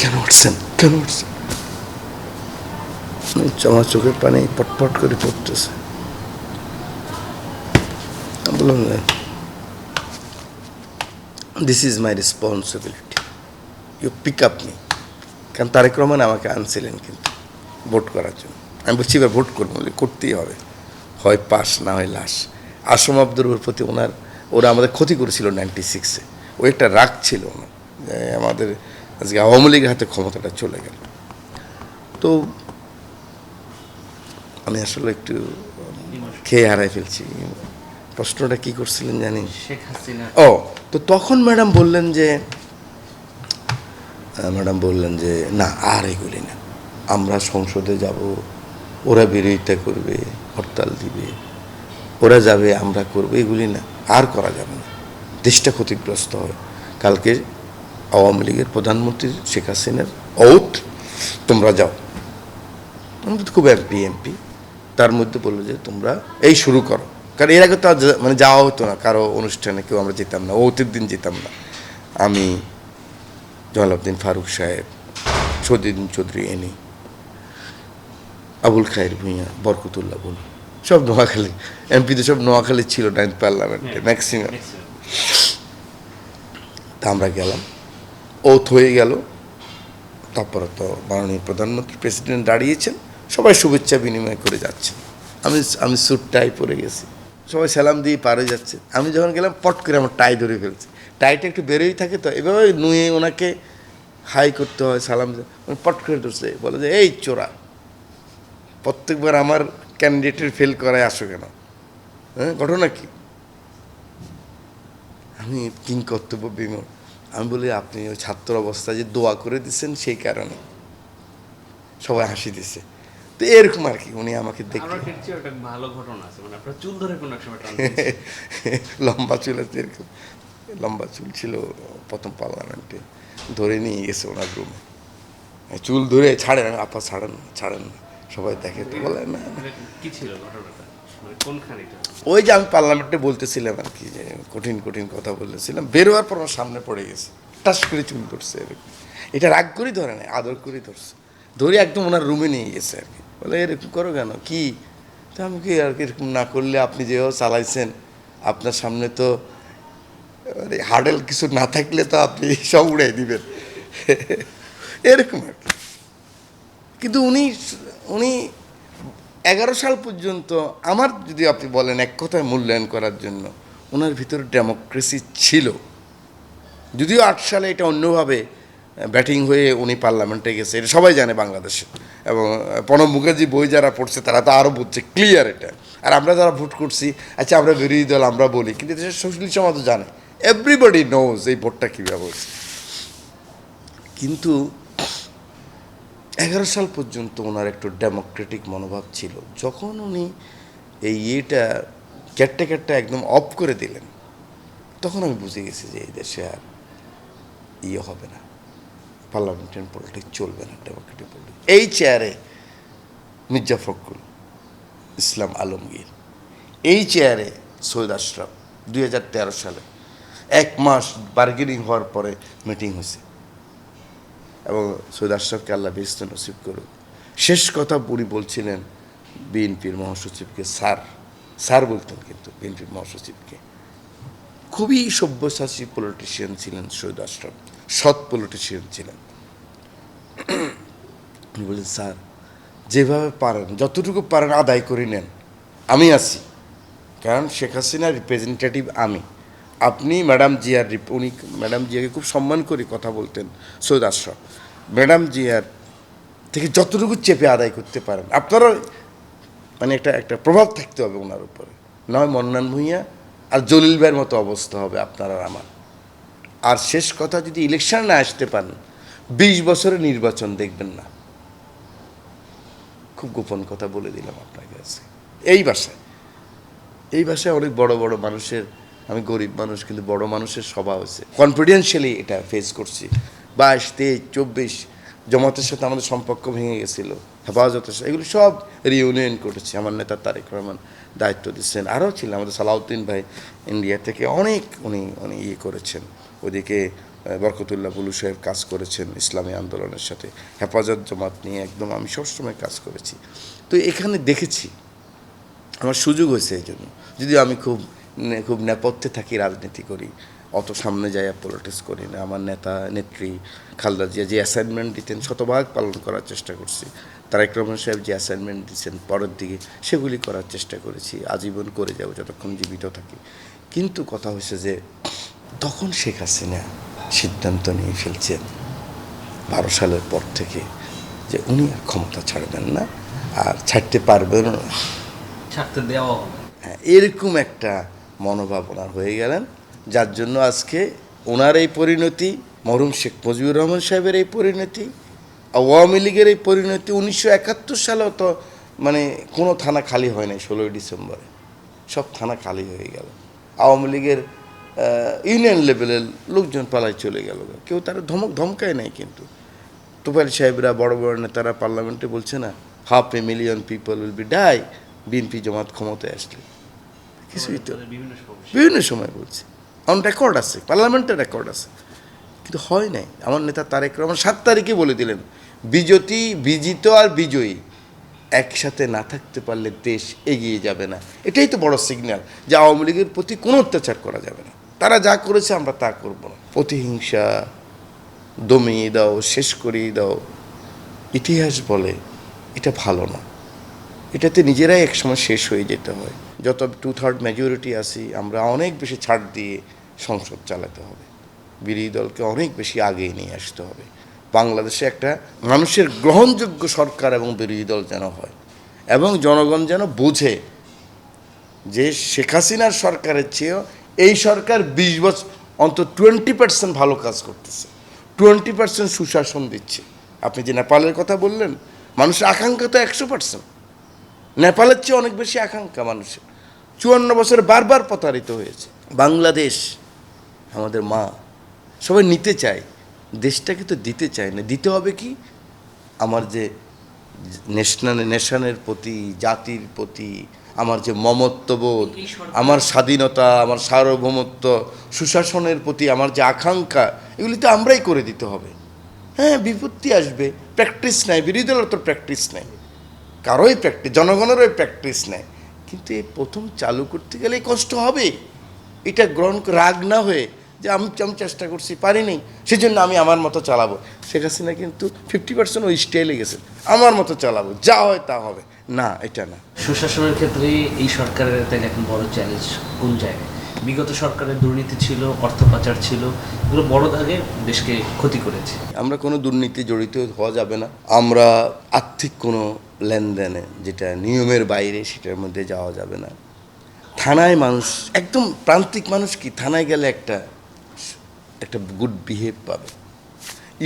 কেন উঠছেন আমার চোখের পানি পটপট করে পড়তেছে। আমি বললাম this is my responsibility, you pick up me. কারণ তারেক রহমান আমাকে আনছিলেন কিন্তু ভোট করার জন্য। আমি বলছি এবার ভোট করবো, করতেই হবে, হয় পাস না হয় লাশ। আসম আব্দুর প্রতি ওরা আমাদের ক্ষতি করেছিল 96-এ, ওই একটা রাগ ছিল ওনার, আমাদের আজকে আওয়ামী লীগের হাতে ক্ষমতাটা চলে গেল। তো আমি আসলে একটু খেয়ে হারাই ফেলছি। প্রশ্নটা কি করছিলেন জানি? শেখ হাসিনা। তো তখন ম্যাডাম বললেন যে না, আর এগুলি না, আমরা সংসদে যাব, ওরা বিরোধিতা করবে, হরতাল দিবে, ওরা যাবে আমরা করব, এগুলি না, আর করা যাবে না, দেশটা ক্ষতিগ্রস্ত হয়। কালকে আওয়ামী লীগের প্রধানমন্ত্রী শেখ হাসিনার ওথ, তোমরা যাও, আমাদের খুব এমপি তার মধ্যে বললো যে তোমরা এই শুরু করো, কারণ এর আগে তো মানে যাওয়া হতো না কারো অনুষ্ঠানে, কেউ আমরা যেতাম না, ওতের দিন যেতাম না। আমি, জলালউদ্দিন ফারুক সাহেব, সৌদিন চৌধুরী এনি, আবুল খায়ের ভূঁইয়া, বরকতুল্লাহ বল, সব নোয়াখালী এমপি তো সব নোয়াখালী ছিল 9th পার্লামেন্টে ম্যাক্সিমাম। তা আমরা গেলাম, ওথ হয়ে গেল, তারপরে তো মাননীয় প্রধানমন্ত্রী প্রেসিডেন্ট দাঁড়িয়েছেন, সবাই শুভেচ্ছা বিনিময় করে যাচ্ছেন। আমি স্যুট টাই পরে গেছি, সবাই সালাম দিয়ে পার হয়ে যাচ্ছে। আমি যখন গেলাম পট করে আমার টাই ধরে ফেলছি, টাইটা একটু বেরোই থাকে তো, এভাবে নুয়ে ওনাকে হাই করতে হয়, সালাম পট করে ধরছে, বলে যে এই চোরা, প্রত্যেকবার আমার ক্যান্ডিডেটের ফেল করায় আসো কেন, হ্যাঁ ঘটনা কি? আমি কিং কর্তব্য বিমূঢ়, আমি বলি আপনি ওই ছাত্র অবস্থায় যে দোয়া করে দিচ্ছেন সেই কারণে। সবাই হাসি দিছে। তো এরকম আর কি, উনি আমাকে দেখে ভালো ঘটনা আছে, মানে আপনার চুল ধরে কোনো সময় লম্বা চুল আছে, এরকম লম্বা চুল ছিল প্রথম পার্লামেন্টে, ধরে নিয়ে গেছে ওনার রুমে, চুল ধরে ছাড়েন, আপা ছাড়েন না, ছাড়েন না, সবাই দেখে তো বলে না। কি ছিল ঘটনাটা, মানে কোনখানিটা? ওই যে আমি পার্লামেন্টে বলতেছিলাম আর কি, যে কঠিন কঠিন কথা বলতেছিলাম, বেরোয়ার পর আমার সামনে পড়ে গেছে, টাস করে চুল ধরছে এরকম। এটা রাগ করেই ধরে নাই, আদর করেই ধরছে, ধরে একদম ওনার রুমে নিয়ে গেছে আর কি, বলে এরকম করো কেন কি? তো আমি কি আর কি, এরকম না করলে আপনি যেভাবে চালাইছেন, আপনার সামনে তো মানে হার্ডেল কিছু না থাকলে তো আপনি সব উড়াই দিবেন, এরকম আর কি। কিন্তু উনি 11 সাল পর্যন্ত আমার, যদি আপনি বলেন এক কথায় মূল্যায়ন করার জন্য, ওনার ভিতরে ডেমোক্রেসি ছিল। যদিও 8 সালে এটা অন্যভাবে ব্যাটিং হয়ে উনি পার্লামেন্টে গেছে, এটা সবাই জানে বাংলাদেশে, এবং প্রণব মুখার্জি বই যারা পড়ছে তারা তো আরও বুঝছে ক্লিয়ার এটা। আর আমরা যারা ভোট করছি, আচ্ছা আমরা বিরোধী দল আমরা বলি, কিন্তু দেশের সুশীল সমাজও জানে, এভরিবডি নোজ এই ভোটটা কীভাবে হচ্ছে। কিন্তু 11 সাল পর্যন্ত ওনার একটু ডেমোক্রেটিক মনোভাব ছিল। যখন উনি এই কেয়ারটেকারটা একদম অফ করে দিলেন, তখন আমি বুঝে গেছি যে এই দেশে আর হবে না, পার্লামেন্টারি পলিটিক্স চলবে না, ডেমোক্রেটিক পলিটিক্স। এই চেয়ারে মির্জা ফখরুল ইসলাম আলমগীর, এই চেয়ারে সৈয়দ আশরাফ, 2013 সালে 1 মাস বার্গেনিং হওয়ার পরে মিটিং হয়েছে, এবং সৈয়দ আশরাফকে আল্লাহ বেহেশত নসিব করুক। শেষ কথা উনি বলছিলেন বিএনপির মহাসচিবকে, স্যার বলতেন, কিন্তু বিএনপির মহাসচিবকে। খুবই সব্যসাচী পলিটিশিয়ান ছিলেন সৈয়দ আশরাফ, সৎ পলিটিশিয়ান ছিলেন। উনি বললেন স্যার যেভাবে পারেন, যতটুকু পারেন আদায় করে নেন, আমি আছি, কারণ শেখ হাসিনার রিপ্রেজেন্টেটিভ আমি, আপনি ম্যাডাম জিয়ার, উনি ম্যাডাম জিয়াকে খুব সম্মান করে কথা বলতেন সৈয়দ আশরাফ, ম্যাডাম জিয়ার থেকে যতটুকু চেপে আদায় করতে পারেন আপনারা, মানে একটা প্রভাব থাকতে হবে ওনার উপরে, নয় মন্নান ভূঁইয়া আর জলিল ভাইয়ের মতো অবস্থা হবে আপনার আর আমার। আর শেষ কথা, যদি ইলেকশন না আসতে পারেন, 20 বছরের নির্বাচন দেখবেন না। খুব গোপন কথা বলে দিলাম আপনার কাছে। এই ভাষায় অনেক বড় বড় মানুষের, আমি গরিব মানুষ কিন্তু বড় মানুষের সভা হয়েছে, কনফিডেন্সিয়ালি এটা ফেস করছি। 22, 23, 24 জমাতের সাথে আমাদের সম্পর্ক ভেঙে গেছিল, হেফাজতের সাথে, এগুলো সব রিইউনিয়ন করেছি। আমার নেতা তারেক রহমান দায়িত্ব দিচ্ছেন, আরও ছিল আমাদের সালাউদ্দিন ভাই ইন্ডিয়া থেকে অনেক উনি ইয়ে করেছেন। ওদিকে বরকতুল্লাহ বুলু সাহেব কাজ করেছেন ইসলামী আন্দোলনের সাথে, হেফাজত জমাত নিয়ে একদম আমি সবসময় কাজ করেছি। তো এখানে দেখেছি, আমার সুযোগ হয়েছে এই জন্য, যদিও আমি খুব নেপথ্যে থাকি, রাজনীতি করি, অত সামনে যাই পলিটিক্স করি না। আমার নেত্রী খালেদা জিয়া যে অ্যাসাইনমেন্ট দিতেন শতভাগ পালন করার চেষ্টা করছি, তারেক রহমান সাহেব যে অ্যাসাইনমেন্ট দিচ্ছেন পরের দিকে, সেগুলি করার চেষ্টা করেছি, আজীবন করে যাব যতক্ষণ জীবিত থাকি। কিন্তু কথা হয়েছে যে তখন শেখ হাসিনা সিদ্ধান্ত নিয়ে ফেলছেন 12 সালের পর থেকে যে উনি আর ক্ষমতা ছাড়বেন না, আর ছাড়তে পারবেন না, ছাড়তে দেওয়া হবে। হ্যাঁ, এরকম একটা মনোভাব ওনার হয়ে গেলেন, যার জন্য আজকে ওনার এই পরিণতি, মরহুম শেখ মুজিবুর রহমান সাহেবের এই পরিণতি, আওয়ামী লীগের এই পরিণতি। 1971 সালেও তো মানে কোনো থানা খালি হয় নাই 16ই ডিসেম্বরে, সব থানা খালি হয়ে গেল। আওয়ামী লীগের ইউনিয়ন লেভেলের লোকজন পালায় চলে গেল, কেউ তারা ধমকায় নাই। কিন্তু তোফায়েল সাহেবরা, বড় বড় নেতারা পার্লামেন্টে বলছে না 500,000 people will be die BNP Jamaat ক্ষমতায় আসলে। কিছুই তো বিভিন্ন সময় বলছে, অন রেকর্ড আছে, পার্লামেন্টের রেকর্ড আছে, কিন্তু হয় নাই। আমার নেতা তারেক রহমান 7 তারিখে বলে দিলেন, বিজিত আর বিজয়ী একসাথে না থাকতে পারলে দেশ এগিয়ে যাবে না। এটাই তো বড় সিগন্যাল যে আওয়ামী লীগের প্রতি কোনো অত্যাচার করা যাবে না। তারা যা করেছে আমরা তা করব না। প্রতিহিংসা দমিয়ে দাও, শেষ করিয়ে দাও, ইতিহাস বলে এটা ভালো না। এটাতে নিজেরাই একসময় শেষ হয়ে যেতে হয়। যত 2/3 মেজরিটি আসি আমরা অনেক বেশি ছাড় দিয়ে সংসদ চালাতে হবে, বিরোধী দলকে অনেক বেশি আগিয়ে নিয়ে আসতে হবে। বাংলাদেশে একটা মানুষের গ্রহণযোগ্য সরকার এবং বিরোধী দল যেন হয়, এবং জনগণ যেন বোঝে যে শেখ হাসিনার সরকারের চেয়েও এই সরকার 20 বছর অন্তত 20% ভালো কাজ করতেছে, 20% সুশাসন দিচ্ছে। আপনি যে নেপালের কথা বললেন, মানুষের আকাঙ্ক্ষা তো 100%, নেপালের চেয়ে অনেক বেশি আকাঙ্ক্ষা মানুষের। 54 বছর বারবার প্রতারিত হয়েছে। বাংলাদেশ আমাদের মা, সবাই নিতে চায়, দেশটাকে তো দিতে চায় না। দিতে হবে কি, আমার যে নেশনের প্রতি, জাতির প্রতি আমার যে মমত্ববোধ, আমার স্বাধীনতা, আমার সার্বভৌমত্ব, সুশাসনের প্রতি আমার যে আকাঙ্ক্ষা, এগুলি তো আমরাই করে দিতে হবে। হ্যাঁ, বিপত্তি আসবে, প্র্যাকটিস নাই, বিরোধী দলের তো প্র্যাকটিস নেই, কারোই প্র্যাকটিস, জনগণেরও প্র্যাকটিস নেই। কিন্তু এই প্রথম চালু করতে গেলে কষ্ট হবে। এটা গ্রহণ রাগ না হয়ে যে আমি চেষ্টা করছি, পারিনি, সেজন্য আমি আমার মতো চালাবো। শেখ হাসিনা কিন্তু 50% ওই স্টাইলে গেছে, আমার মতো চালাবো, যা হয় তা হবে না, এটা না। সুশাসনের ক্ষেত্রে এই সরকারের তাহলে এখন বড় চ্যালেঞ্জ কোন জায়গায়? বিগত সরকারের দুর্নীতি ছিল, অর্থ পাচার ছিল, এগুলো বড় দাগে দেশকে ক্ষতি করেছে। আমরা কোনো দুর্নীতি জড়িত হওয়া যাবে না। আমরা আর্থিক কোনো লেনদেনে যেটা নিয়মের বাইরে, সেটার মধ্যে যাওয়া যাবে না। থানায় মানুষ, একদম প্রান্তিক মানুষ কি থানায় গেলে একটা গুড বিহেভ পাবে।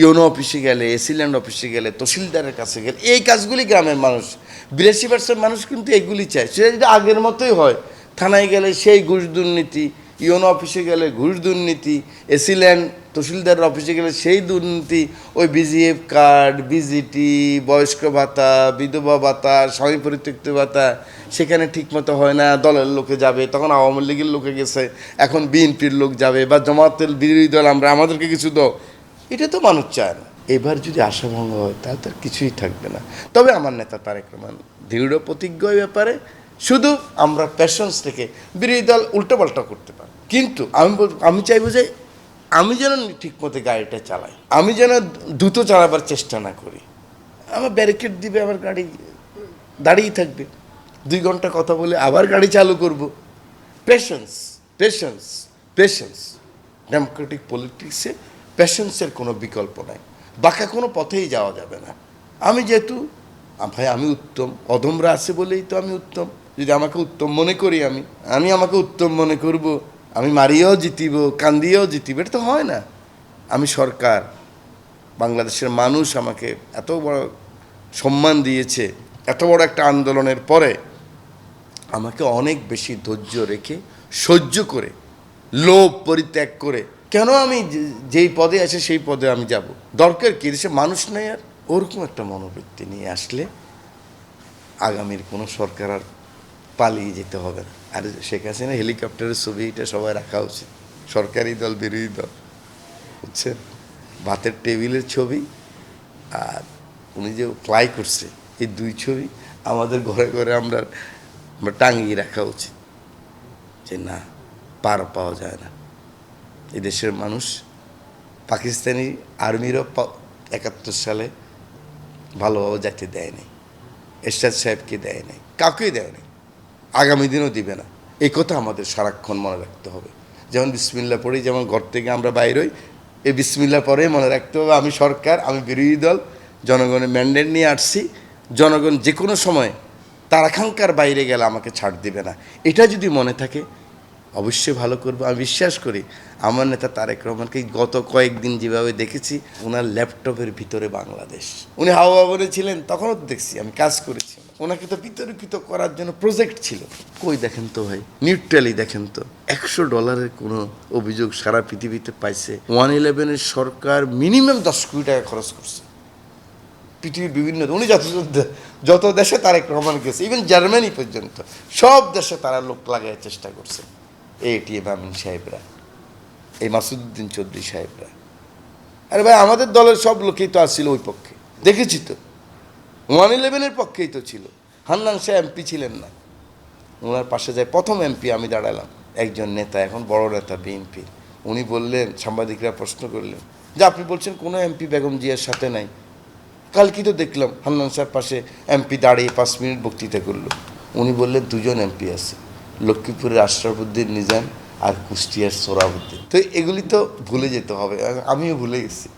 ইউনো অফিসে গেলে, এসিল্যান্ড অফিসে গেলে, তহসিলদারের কাছে গেলে, এই কাজগুলি গ্রামের মানুষ, 82% মানুষ কিন্তু এগুলি চায়। সেটা যদি আগের মতোই হয়, থানায় গেলে সেই ঘুষ দুর্নীতি, ইউনো অফিসে গেলে ঘুষ দুর্নীতি, এসিল্যান্ড তহসিলদারের অফিসে গেলে সেই দুর্নীতি, ওই বিজিএফ কার্ড, বিজিটি, বয়স্ক ভাতা, বিধবা ভাতা, স্বামী পরিত্যক্ত ভাতা সেখানে ঠিকমতো হয় না, দলের লোকে যাবে, তখন আওয়ামী লীগের লোকে গেছে, এখন বিএনপির লোক যাবে, বা জামাতের বিরোধী দল আমরা, আমাদেরকে কিছু দাও, এটা তো মানুষ চায় না। এবার যদি আশাভঙ্গ হয় তাহলে তার কিছুই থাকবে না। তবে আমার নেতা তারেক রহমান দৃঢ় প্রতিজ্ঞ ব্যাপারে, শুধু আমরা প্যাশন্স থেকে বিরোধী দল উল্টোপাল্টা করতে পারি, কিন্তু আমি চাইবো যে আমি যেন ঠিকমতো গাড়িটা চালাই, আমি যেন দ্রুত চালাবার চেষ্টা না করি। আমার ব্যারিকেড দিবে, আমার গাড়ি দাঁড়িয়ে থাকবে, 2 ঘন্টা কথা বলে আবার গাড়ি চালু করব। Patience, patience, patience. ডেমোক্রেটিক পলিটিক্সে পেশেন্সের কোনো বিকল্প নাই, বাঁকা কোনো পথেই যাওয়া যাবে না। আমি যেহেতু ভাই আমি উত্তম, অধমরা আছে বলেই তো আমি উত্তম। যদি আমাকে উত্তম মনে করি, আমি আমাকে উত্তম মনে করব, আমি মারিয়েও জিতিব, কান্দিয়েও জিতিব, এটা তো হয় না। আমি সরকার, বাংলাদেশের মানুষ আমাকে এত বড় সম্মান দিয়েছে, এত বড় একটা আন্দোলনের পরে আমাকে অনেক বেশি ধৈর্য রেখে, সহ্য করে, লোভ পরিত্যাগ করে, কেন আমি যেই পদে আছে সেই পদে আমি যাব, দরকার কি, দেশে মানুষ নেই আর, ওরকম একটা মনোবৃত্তি নিয়ে আসলে আগামীর কোনো সরকার আর পালিয়ে যেতে হবে না। আর শেখ হাসিনা হেলিকপ্টারের ছবি, এটা সবাই রাখা উচিত, সরকারি দল বিরোধী দল, বুঝছেন, ভাতের টেবিলের ছবি আর উনি যে ফ্লাই করছে, এই 2 ছবি আমাদের ঘরে ঘরে আমরা টাঙিয়ে রাখা উচিত, যে না, পার পাওয়া যায় না। এই দেশের মানুষ পাকিস্তানি আর্মিরও 71 সালে ভালোভাবে যাইতে দেয় নাই, এরশাদ সাহেবকে দেয় নাই, কাউকেই দেয় নাই, আগামী দিনও দিবে না। এই কথা আমাদের সারাক্ষণ মনে রাখতে হবে। যেমন বিসমিল্লাহ পড়ি, যেমন ঘর থেকে আমরা বাইর হই, এই বিসমিল্লাহ পরে মনে রাখতে হবে আমি সরকার, আমি বিরোধী দল, জনগণের ম্যান্ডেট নিয়ে আসছি, জনগণ যে কোনো সময় তার আকাঙ্ক্ষার বাইরে গেলে আমাকে ছাড় দিবে না। এটা যদি মনে থাকে, অবশ্যই ভালো করবো। আমি বিশ্বাস করি আমার নেতা তারেক রহমানকে গত কয়েকদিন যেভাবে দেখেছি, ওনার ল্যাপটপের ভিতরে বাংলাদেশ। উনি হাওয়া ভবনে ছিলেন, তখনও তো দেখছি, আমি কাজ করেছি। ওনাকে তো বিতর্কিত করার জন্য প্রজেক্ট ছিল। কই দেখেন তো ভাই, নিউট্রালি দেখেন তো, $100 কোনো অভিযোগ সারা পৃথিবীতে পাইছে? 111 সরকার মিনিমাম 10 কোটি টাকা খরচ করছে পৃথিবীর বিভিন্ন, উনি যত দেশে তারেক রহমান গেছে, ইভেন জার্মানি পর্যন্ত সব দেশে তারা লোক লাগার চেষ্টা করছে। এটিএম আমিন সাহেবরা, এই মাসুদুদ্দিন চৌধুরী সাহেবরা, আরে ভাই আমাদের দলের সব লোকই তো আসছিল ওই পক্ষে, দেখেছি তো, 111 পক্ষেই তো ছিল। হান্নান শাহ এমপি ছিলেন না, ওনার পাশে যায় প্রথম এমপি আমি দাঁড়ালাম, একজন নেতা, এখন বড় নেতা বিএনপি। উনি বললেন, সাংবাদিকরা প্রশ্ন করলেন যে আপনি বলছেন কোনো এমপি বেগম জিয়ার সাথে নাই, কালকে তো দেখলাম হান্নান শাহর পাশে এমপি দাঁড়িয়ে 5 মিনিট বক্তৃতা করলো। উনি বললেন 2জন এমপি আছে, লক্ষ্মীপুরের আশরাফুদ্দিন নিজাম আর কুষ্টিয়ার সোহরাবুদ্দিন। তো এগুলি তো ভুলে যেতে হবে, আমিও ভুলে গেছি,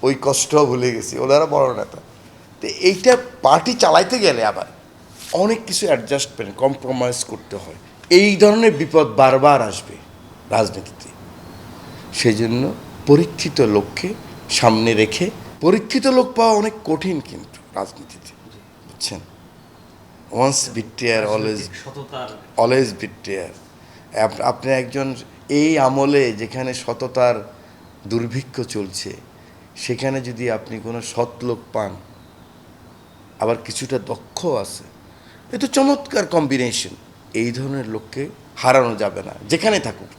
ওই কষ্টও ভুলে গেছি, ওনারা বড় নেতা। তো এইটা পার্টি চালাইতে গেলে আবার অনেক কিছু অ্যাডজাস্টমেন্ট, কম্প্রোমাইজ করতে হয়। এই ধরনের বিপদ বারবার আসবে রাজনীতিতে। সেই জন্য পরীক্ষিত লোককে সামনে রেখে, পরীক্ষিত লোক পাওয়া অনেক কঠিন কিন্তু রাজনীতিতে, বুঝছেন। Once betrayer always betrayer. আপনি একজন, এই আমলে যেখানে সততার দুর্ভিক্ষ চলছে, সেখানে যদি আপনি কোনো সৎ লোক পান, আবার কিছুটা দক্ষ আছে, এ তো চমৎকার কম্বিনেশন। এই ধরনের লোককে হারানো যাবে না, যেখানে থাকুক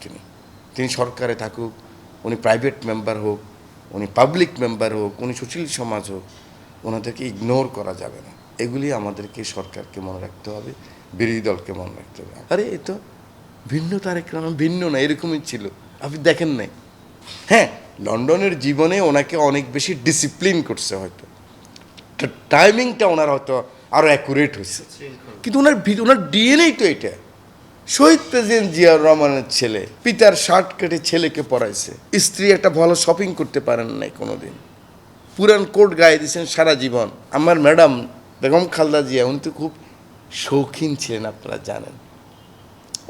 তিনি সরকারে থাকুক, উনি প্রাইভেট মেম্বার হোক, উনি পাবলিক মেম্বার হোক, উনি সুশীল সমাজ হোক, ওনাদেরকে ইগনোর করা যাবে না। এগুলি আমাদেরকে সরকারকে মনে রাখতে হবে, বিরোধী দলকে মনে রাখতে হবে। আরে এ তো ভিন্ন তারেক রহমান, ভিন্ন না, এরকমই ছিল, আপনি দেখেন নাই? হ্যাঁ, লন্ডনের জীবনে ওনাকে অনেক বেশি ডিসিপ্লিন করছে, হয়তো টাইমিংটা ওনার হয়তো আরও অ্যাকুরেট হয়েছে, কিন্তু ওনার ডিএনএই তো এটা। শহীদ প্রেসিডেন্ট জিয়াউর রহমানের ছেলে পিতার শার্ট কেটে ছেলেকে পরাইছে, স্ত্রী একটা ভালো শপিং করতে পারেন নাই কোনোদিন, পুরান কোট গায়ে দিয়েছেন সারা জীবন। আমার ম্যাডাম বেগম খালেদা জিয়া, উনি তো খুব শৌখিন ছিলেন, আপনারা জানেন,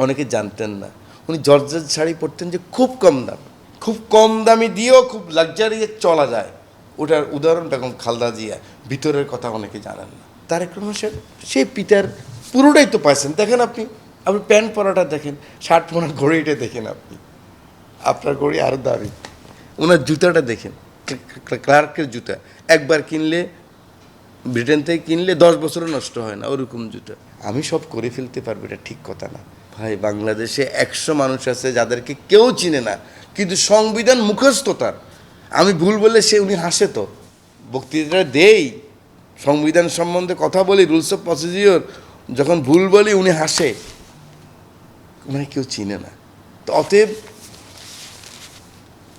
অনেকে জানতেন না। উনি জর্জেট শাড়ি পরতেন, যে খুব কম দামি দিয়েও খুব লাক্সারিয়ে চলা যায়, ওটার উদাহরণ বেগম খালেদা জিয়া। ভিতরের কথা অনেকে জানেন না। তারেক রহমান সাহেব সেই পিতার পুরোটাই তো পাইছেন। দেখেন আপনি প্যান্ট পরাটা দেখেন, শার্ট পরার ঘড়িটা দেখেন, আপনার ঘড়ি আরও দামি। ওনার জুতাটা দেখেন, ক্লার্কের জুতা, একবার কিনলে, ব্রিটেন থেকে কিনলে 10 বছরও নষ্ট হয় না, ওরকম জুতা। আমি সব করে ফেলতে পারবো, এটা ঠিক কথা না ভাই। বাংলাদেশে 100 মানুষ আছে যাদেরকে কেউ চিনে না, কিন্তু সংবিধান মুখস্থ তার। আমি ভুল বললে উনি হাসে, তো বক্তৃতাটা দেই, সংবিধান সম্বন্ধে কথা বলি, রুলস অফ প্রসিডিওর, যখন ভুল বলি উনি হাসে, মানে কেউ চিনে না। তো অতএব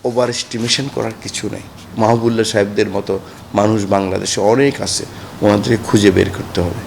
ওভার এস্টিমেশন করার কিছু নেই। মাহবুবুল্লাহ সাহেবদের মতো মানুষ বাংলাদেশে অনেক আছে, ওনাদেরকে খুঁজে বের করতে হবে।